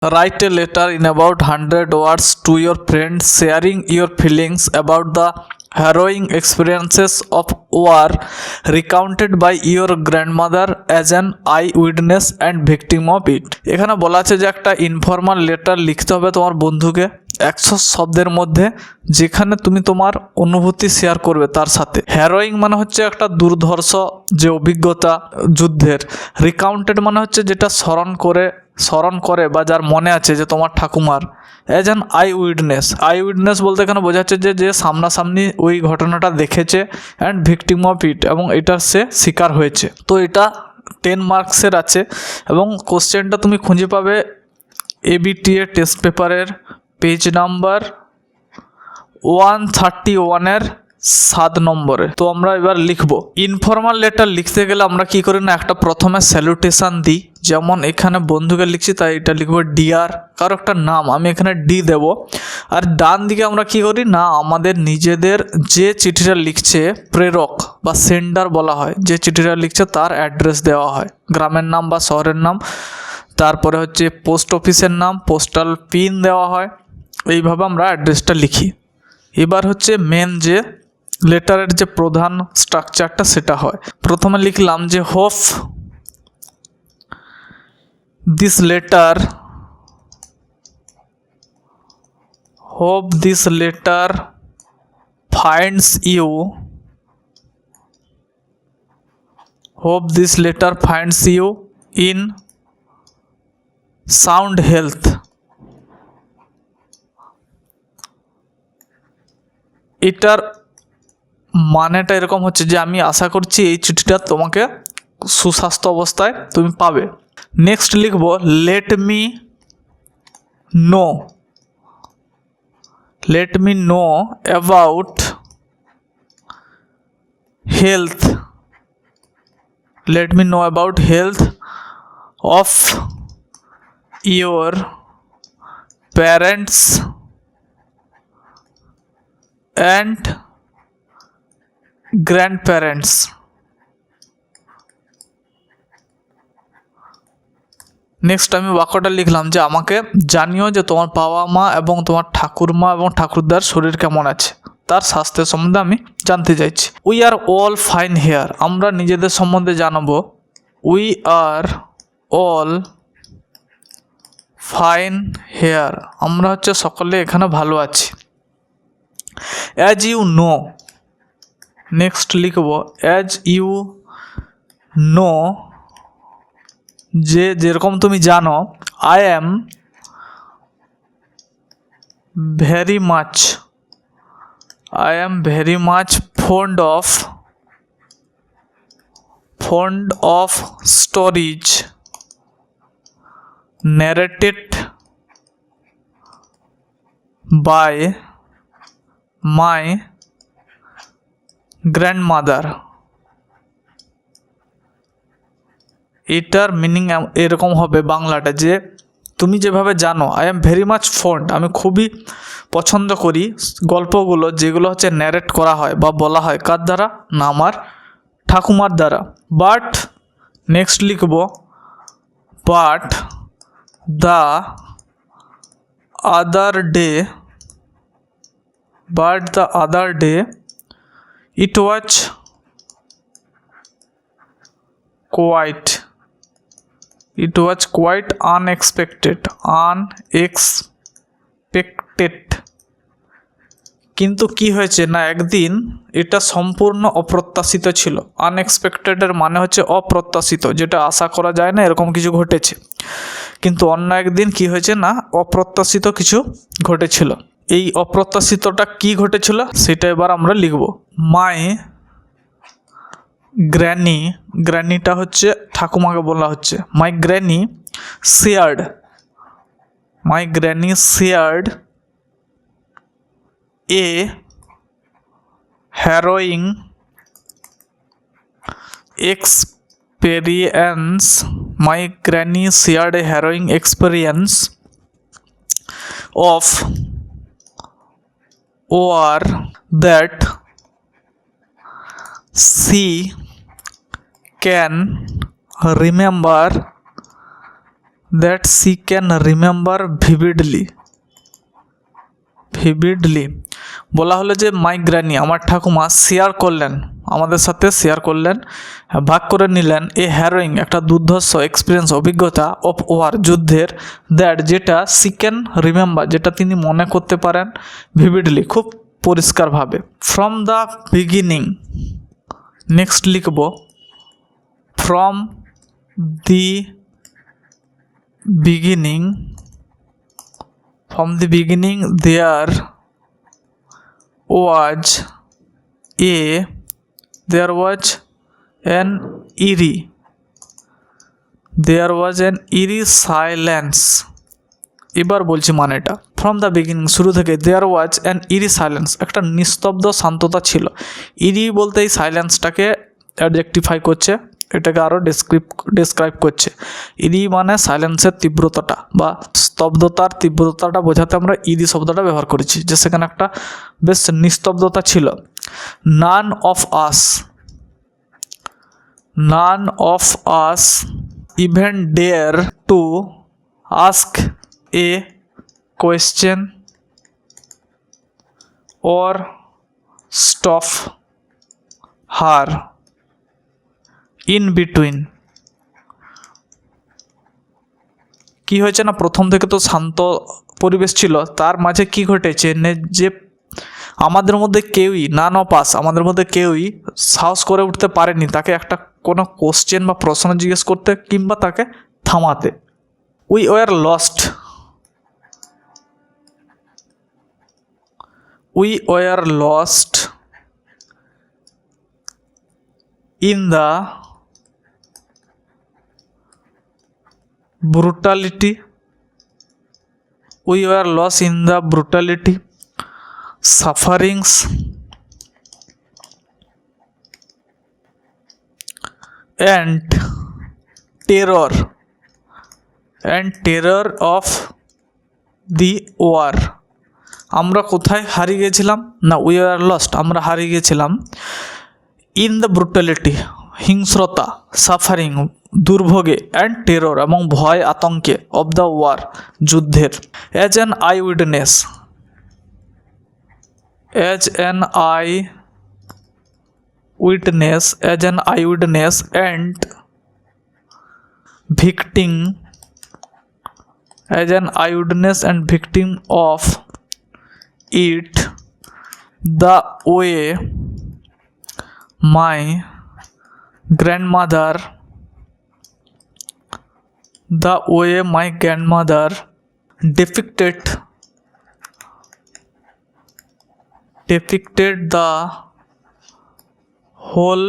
Write a letter in about 100 words to your friend sharing your feelings about the harrowing experiences of war recounted by your grandmother as an eyewitness and victim of it. এখানে বলা আছে যে একটা informal letter লিখতে হবে তোমার বন্ধুকে 100 শব্দের মধ্যে, যেখানে তুমি তোমার অনুভূতি শেয়ার করবে তার সাথে। হ্যারোয়িং মানে হচ্ছে একটা দুর্ধর্ষ যে অভিজ্ঞতা যুদ্ধের, রিকাউন্টেড মানে হচ্ছে যেটা স্মরণ করে বা যার মনে আছে যে তোমার ঠাকুমার, অ্যাজ অ্যান আই উইটনেস বলতে এখানে বোঝাচ্ছে যে সামনাসামনি ওই ঘটনাটা দেখেছে, অ্যান্ড ভিকটিম অফ ইট, এবং এটার সে শিকার হয়েছে। তো এটা 10 মার্কসের আছে এবং কোশ্চেনটা তুমি খুঁজে পাবে ABTA টেস্ট পেপারের পেজ নাম্বার 131-এর 7 নম্বরে। তো আমরা এবার লিখব। ইনফর্মাল লেটার লিখতে গেলে আমরা কি করি না, একটা প্রথমে স্যালুটেশন দিই, যেমন এখানে বন্ধুকে লিখছি তাই এটা লিখব ডিয়ার, কারো একটা নাম আমি এখানে ডি দেব। আর ডান দিকে আমরা কি করি না, আমাদের নিজেদের যে চিঠিটা লিখছে প্রেরক বা সেন্ডার বলা হয়, যে চিঠিটা লিখছে তার অ্যাড্রেস দেওয়া হয়, গ্রামের নাম বা শহরের নাম, তারপরে হচ্ছে পোস্ট অফিসের নাম, পোস্টাল পিন দেওয়া হয়, এইভাবে আমরা অ্যাড্রেসটা লিখি। এবার হচ্ছে মেন যে লেটারের যে প্রধান স্ট্রাকচারটা সেটা হয়। প্রথমে লিখলাম যে hope this letter finds you in sound health. এটার মানেটা এরকম হচ্ছে যে আমি আশা করছি এই চিঠিটা তোমাকে সুস্বাস্থ্য অবস্থায় তুমি পাবে। নেক্সট লিখব let me know about health of your parents and grandparents. Next আমি বাক্যটা লিখলাম যে আমাকে জানিও যে তোমার বাবা মা এবং তোমার ঠাকুরমা এবং ঠাকুরদার শরীর কেমন আছে, তার স্বাস্থ্যের সম্বন্ধে আমি জানতে চাইছি। We are all fine here, আমরা নিজেদের সম্বন্ধে জানাবো। We are all fine here, আমরা হচ্ছে সকলে এখানে ভালো আছি। অ্যাজ ইউ নো, নেক্সট লিখব অ্যাজ ইউ নো, যেরকম তুমি জানো। I am very much fond of stories narrated by my grandmother. এটার মিনিং এরকম হবে বাংলাটা, যে তুমি যেভাবে জানো, I am very much fond, আমি খুবই পছন্দ করি গল্পগুলো যেগুলো হচ্ছে ন্যারেট করা হয় বা বলা হয় কার দ্বারা না, আমার ঠাকুমার দ্বারা। বাট নেক্সট লিখব but the other day it was quite unexpected কিন্তু কি হয়েছে না, একদিন এটা সম্পূর্ণ অপ্রত্যাশিত ছিল। আনএক্সপেক্টেডের মানে হচ্ছে অপ্রত্যাশিত, যেটা আশা করা যায় না এরকম কিছু ঘটেছে। কিন্তু অন্য একদিন কি হয়েছে না, অপ্রত্যাশিত কিছু ঘটেছিল। এই অপ্রত্যাশিতটা কি ঘটেছিল সেটা এবার আমরা লিখব। মাই গ্র্যানিটা হচ্ছে ঠাকুমাকে বলা হচ্ছে। My granny shared a harrowing experience. My granny shared a harrowing experience of war that she can remember that she can remember vividly. বলা হলো যে মাই গ্র্যানি আমার ঠাকুমা শেয়ার করলেন, আমাদের সাথে শেয়ার করলেন, ভাগ করে নিলেন এ হ্যারোয়িং একটা দুর্ধর্ষ এক্সপিরিয়েন্স অভিজ্ঞতা অফ ওয়ার যুদ্ধের, দ্যাট যেটা সি ক্যান রিমেম্বার যেটা তিনি মনে করতে পারেন, ভিভিডলি খুব পরিষ্কারভাবে। ফ্রম দ্য বিগিনিং, নেক্সট লিখব from the beginning there was an eerie silence। এবার বলছি মানেটা, ফ্রম দ্য বিগিনিং শুরু থেকে, দেয়ার ওয়াজ অ্যান ইরি সাইলেন্স একটা নিস্তব্ধ শান্ততা ছিল। ইরি বলতে এই সাইলেন্সটাকে অ্যাডজেক্টিফাই করছে, এটাকে আরও ডেসক্রাইব করছে। ইরি মানে সাইলেন্সের তীব্রতাটা বা স্তব্ধতার তীব্রতাটা বোঝাতে আমরা ইরি শব্দটা ব্যবহার করেছি, যে সেখানে একটা বেশ নিস্তব্ধতা ছিল। None of us even dare to ask a question or stop her in between। কি হয়েছে না, প্রথম থেকে তো শান্ত পরিবেশ ছিল, তার মাঝে কি ঘটেছে যে আমাদের মধ্যে কেউই, নান অফ আস আমাদের মধ্যে কেউই সাহস করে উঠতে পারেনি তাকে একটা কোনো কোশ্চেন বা প্রশ্ন জিজ্ঞেস করতে কিংবা তাকে থামাতে। We were lost in the brutality, sufferings and terror of the war। আমরা কোথায় হারিয়ে গেছিলাম না, উই আর লস্ট আমরা হারিয়ে গেছিলাম ইন দ্য ব্রুটালিটি হিংস্রতা, সাফারিং দুর্ভোগে, অ্যান্ড টেরর এবং ভয় আতঙ্কে, অব দ্য ওয়ার যুদ্ধের। As an I witness and victim of it, the way my grandmother depicted the whole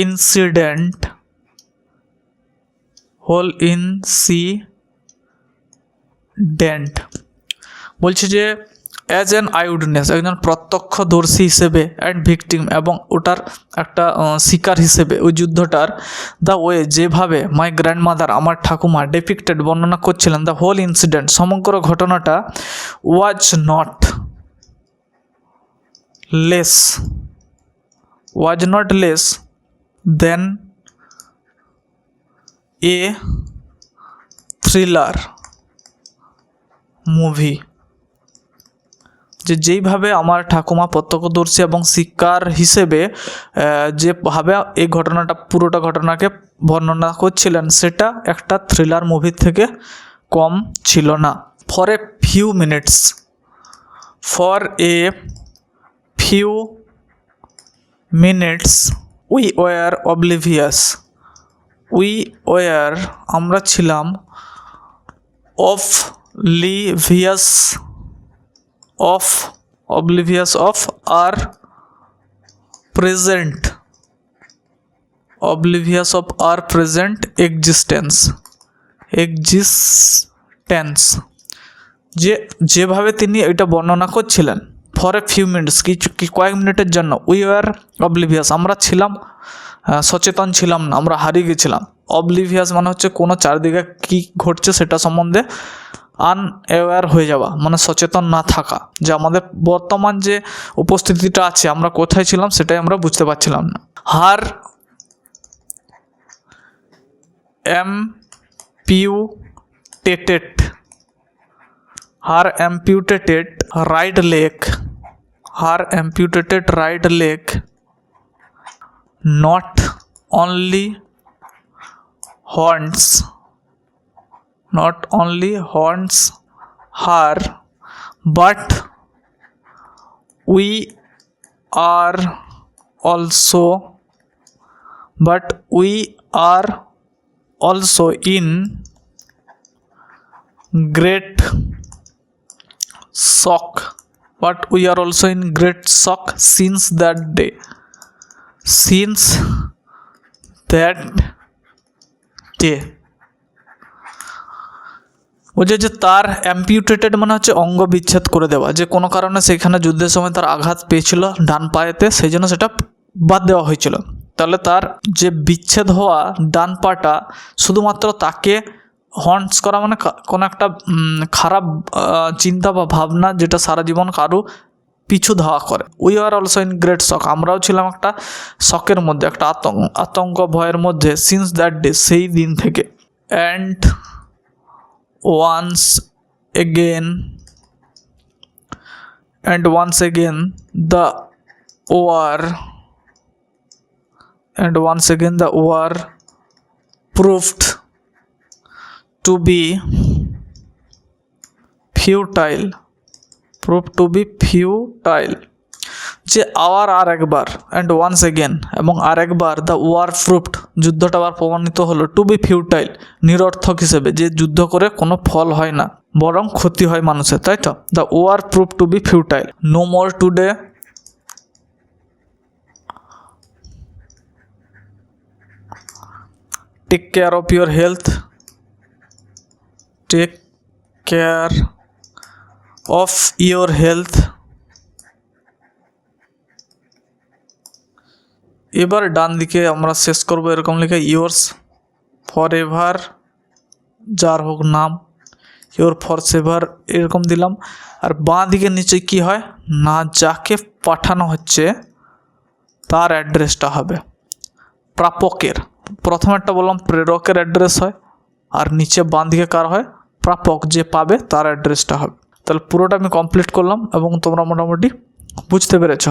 incident বলছে যে অ্যাজ অ্যান আই উইটনেস একজন প্রত্যক্ষদর্শী হিসেবে, অ্যান্ড ভিকটিম এবং ওটার একটা শিকার হিসেবে ওই যুদ্ধটার, দ্য ওয়ে যেভাবে মাই গ্র্যান্ডমাদার আমার ঠাকুমা ডেপিক্টেড বর্ণনা করছিলেন, দ্য হোল ইনসিডেন্ট সমগ্র ঘটনাটা, was not less than A thriller movie. যেইভাবে আমার ঠাকুমা প্রত্যক্ষদর্শী এবং শিকার হিসেবে যেভাবে এই পুরোটা ঘটনাকে বর্ণনা করছিলেন, সেটা একটা থ্রিলার মুভির থেকে কম ছিল না। For a few minutes we were oblivious আমরা ছিলাম oblivious of our present existence। যেভাবে তিনি এটা বর্ণনা করছিলেন, ফর এ ফিউ মিনিটস কয়েক মিনিটের জন্য, উই ওয়ার অবলিভিয়াস আমরা ছিলাম সচেতন ছিলাম না, আমরা হারিয়ে গেছিলাম। অবলিভিয়াস মানে হচ্ছে কোনো চারদিকে কী ঘটছে সেটা সম্বন্ধে আনঅ্যাওয়্যার হয়ে যাওয়া, মানে সচেতন না থাকা, যে আমাদের বর্তমান যে উপস্থিতিটা আছে আমরা কোথায় ছিলাম সেটাই আমরা বুঝতে পারছিলাম না। হার amputated right leg not only haunts her, but we are also in great shock. Since that day. বলছে যে তার অ্যাম্পিউটেটেড মানে হচ্ছে অঙ্গ বিচ্ছেদ করে দেওয়া, যে কোনো কারণে সেখানে যুদ্ধের সময় তার আঘাত পেয়েছিল ডান পায়েতে, সেই জন্য সেটা বাদ দেওয়া হয়েছিল। তাহলে তার যে বিচ্ছেদ হওয়া ডান পাটা শুধুমাত্র তাকে হন্টস করা মানে কোনো একটা খারাপ চিন্তা বা ভাবনা যেটা সারা জীবন কারো পিছু ধাওয়া করে। We are also in great shock, আমরাও ছিলাম একটা শকের মধ্যে, একটা আতঙ্ক ভয়ের মধ্যে। সিন্স দ্যাট ডে, সেই দিন থেকে। And once again the war proved to be futile, যে আর একবার অ্যান্ড ওয়ান্স এগেন এবং আর একবার দ্য ওয়ার প্রুভড, যুদ্ধটা আবার প্রমাণিত হলো, টু বি ফিউটাইল, নিরর্থক হিসেবে, যে যুদ্ধ করে কোনো ফল হয় না বরং ক্ষতি হয় মানুষের, তাই তো। The war prove to be futile. No more today, take care of your health, এবার ডান দিকে আমরা শেষ করব এরকম লেখা ইয়োর্স ফর এভার, যার হোক নাম, ইয়োর ফর সেভার এরকম দিলাম। আর বাঁ দিকে নিচে কি হয় না, যাকে পাঠানো হচ্ছে তার অ্যাড্রেসটা হবে প্রাপকের। প্রথমেরটা বললাম প্রেরকের অ্যাড্রেস হয়, আর নিচে বাঁ দিকে কার হয়, প্রাপক, যে পাবে তার অ্যাড্রেসটা হবে। তাহলে পুরোটা আমি কমপ্লিট করলাম এবং তোমরা মোটামুটি বুঝতে পেরেছ।